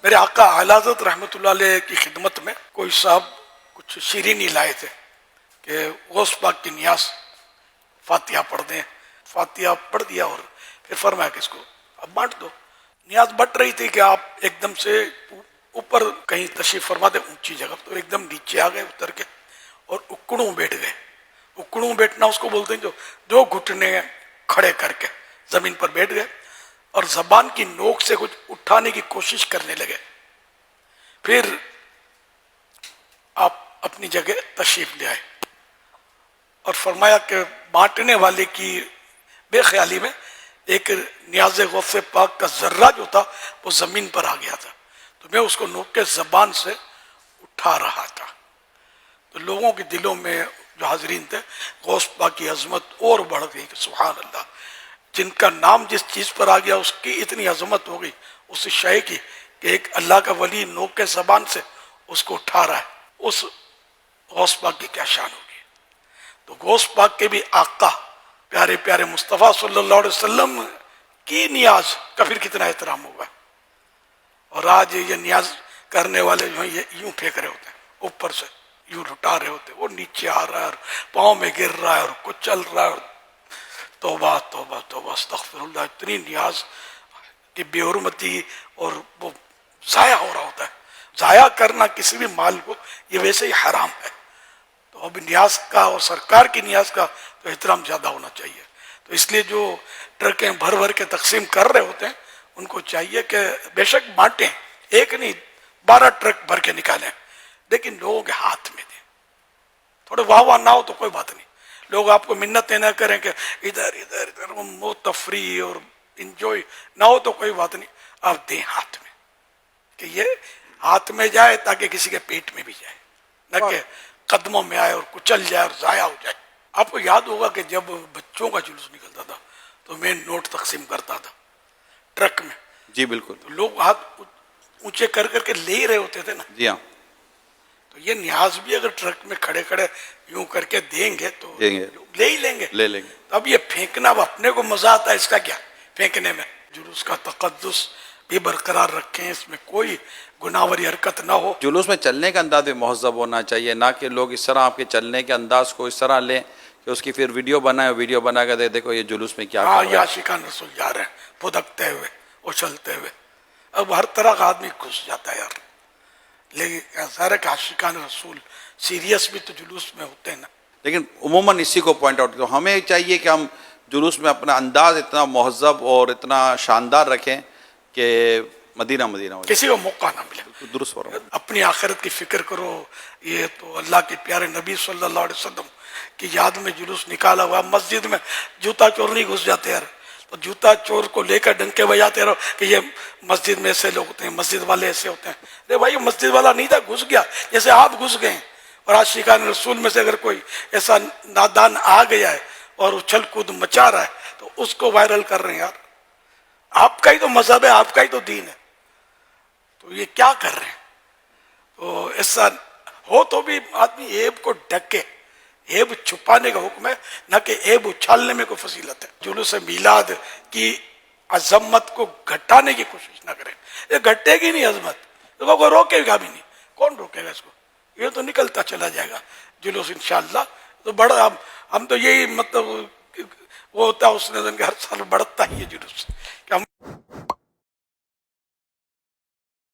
میرے آقا اعلیٰ حضرت رحمۃ اللہ علیہ کی خدمت میں کوئی صاحب کچھ شیرینی لائے تھے کہ غوث پاک کی نیاز فاتحہ پڑھ دیں. فاتحہ پڑھ دیا اور پھر فرمایا کہ اس کو اب بانٹ دو. نیاز بٹ رہی تھی کہ آپ ایک دم سے اوپر کہیں تشریف فرما دیں اونچی جگہ, تو ایک دم نیچے آ گئے اتر کے اور اکڑوں بیٹھ گئے. اکڑوں بیٹھنا اس کو بولتے ہیں جو دو گھٹنے کھڑے کر کے زمین پر بیٹھ گئے اور زبان کی نوک سے کچھ اٹھانے کی کوشش کرنے لگے. پھر آپ اپنی جگہ تشریف لے آئے اور فرمایا کہ بانٹنے والے کی بے خیالی میں ایک نیاز غوث پاک کا ذرہ جو تھا وہ زمین پر آ گیا تھا, تو میں اس کو نوک کے زبان سے اٹھا رہا تھا. تو لوگوں کے دلوں میں جو حاضرین تھے غوث پاک کی عظمت اور بڑھ گئی کہ سبحان اللہ, جن کا نام جس چیز پر آ گیا اس کی اتنی عظمت ہو گئی اس شے کی کہ ایک اللہ کا ولی نوک کے زبان سے اس کو اٹھا رہا ہے. اس غوث پاک کی کیا شان ہوگی. تو غوث پاک کے بھی آقا پیارے پیارے مصطفیٰ صلی اللہ علیہ وسلم کی نیاز کا پھر کتنا احترام ہوگا. اور آج یہ نیاز کرنے والے جو ہیں یہ یوں پھینک رہے ہوتے ہیں اوپر سے, یوں لٹا رہے ہوتے ہیں, وہ نیچے آ رہا ہے اور پاؤں میں گر رہا ہے اور کچل رہا ہے. توبہ توبہ توبہ استغفر اللہ. اتنی نیاز کی بے حرمتی اور وہ ضائع ہو رہا ہوتا ہے. ضائع کرنا کسی بھی مال کو یہ ویسے ہی حرام ہے. تو اب نیاز کا اور سرکار کی نیاز کا تو احترام زیادہ ہونا چاہیے. تو اس لیے جو ٹرکیں بھر بھر کے تقسیم کر رہے ہوتے ہیں ان کو چاہیے کہ بے شک بانٹیں, ایک نہیں 12 ٹرک بھر کے نکالیں, لیکن لوگوں کے ہاتھ میں دیں. تھوڑے واہ واہ نہ ہو تو کوئی بات نہیں, لوگ آپ کو منتیں نہ کریں کہ ادھر ادھر ادھر وہ تفریح اور انجوائے نہ ہو تو کوئی بات نہیں, آپ دیں ہاتھ میں کہ یہ ہاتھ میں جائے تاکہ کسی کے پیٹ میں بھی جائے, نہ کہ قدموں میں آئے اور کچل جائے اور ضائع ہو جائے. آپ کو یاد ہوگا کہ جب بچوں کا جلوس نکلتا تھا تو میں نوٹ تقسیم کرتا تھا ٹرک میں. جی بالکل, تو لوگ ہاتھ اونچے کر کر کے لے ہی رہے ہوتے تھے نا. جی ہاں, تو یہ نیاز بھی اگر ٹرک میں کھڑے کھڑے یوں کر کے دیں گے تو دیں گے, لے ہی لیں گے. لے لیں گے. اب یہ پھینکنا اب اپنے کو مزہ آتا ہے, اس کا کیا پھینکنے میں. جلوس کا تقدس بھی برقرار رکھیں, اس میں کوئی گناہوری حرکت نہ ہو. جلوس میں چلنے کا انداز بھی مہذب ہونا چاہیے, نہ کہ لوگ اس طرح آپ کے چلنے کے انداز کو اس طرح لیں کہ اس کی پھر ویڈیو بنائے, ویڈیو بنا کے دے دیکھو یہ جلوس میں کیا ہاں کر یہ رہا ہے. عاشقان رسول جا رہے ہیں پھدکتے ہوئے اچھلتے ہوئے. اب ہر طرح کا آدمی گھس جاتا ہے یار, لیکن ظاہر ہے کہ عاشقان رسول سیریس بھی تو جلوس میں ہوتے ہیں نا. لیکن عموماً اسی کو پوائنٹ آؤٹ کرو, ہمیں چاہیے کہ ہم جلوس میں اپنا انداز اتنا مہذب اور اتنا شاندار رکھیں کہ مدینہ مدینہ ہو جائے, کسی کو موقع نہ ملے. درست ہو رہا ہے. اپنی آخرت کی فکر کرو. یہ تو اللہ کے پیارے نبی صلی اللہ علیہ وسلم کی یاد میں جلوس نکالا ہوا. مسجد میں جوتا چور نہیں گھس جاتے یار, تو جوتا چور کو لے کر ڈنکے بجاتے رہو کہ یہ مسجد میں ایسے لوگ ہوتے ہیں, مسجد والے ایسے ہوتے ہیں. ارے بھائی مسجد والا نہیں تھا, گھس گیا جیسے آپ گھس گئے. اور عاشقان رسول میں سے اگر کوئی ایسا نادان آ گیا ہے اور اچھل کود مچا رہا ہے تو اس کو وائرل کر رہے ہیں یار. آپ کا ہی تو مذہب ہے, آپ کا ہی تو دین ہے, تو یہ کیا کر رہے ہیں. تو ایسا ہو تو بھی آدمی عیب کو ڈھکے, عیب چھپانے کا حکم ہے, نہ کہ عیب اچھالنے میں کوئی فضیلت ہے. جلوس میلاد کی عظمت کو گھٹانے کی کوشش نہ کریں, یہ گھٹے گی نہیں عظمت, کوئی روکے گا بھی نہیں. کون روکے گا اس کو, یہ تو نکلتا چلا جائے گا جلوس انشاءاللہ. تو بڑا ہم تو یہی مطلب وہ ہوتا ہے اس نے ہر سال بڑھتا ہی ہے جلوس کہ ہم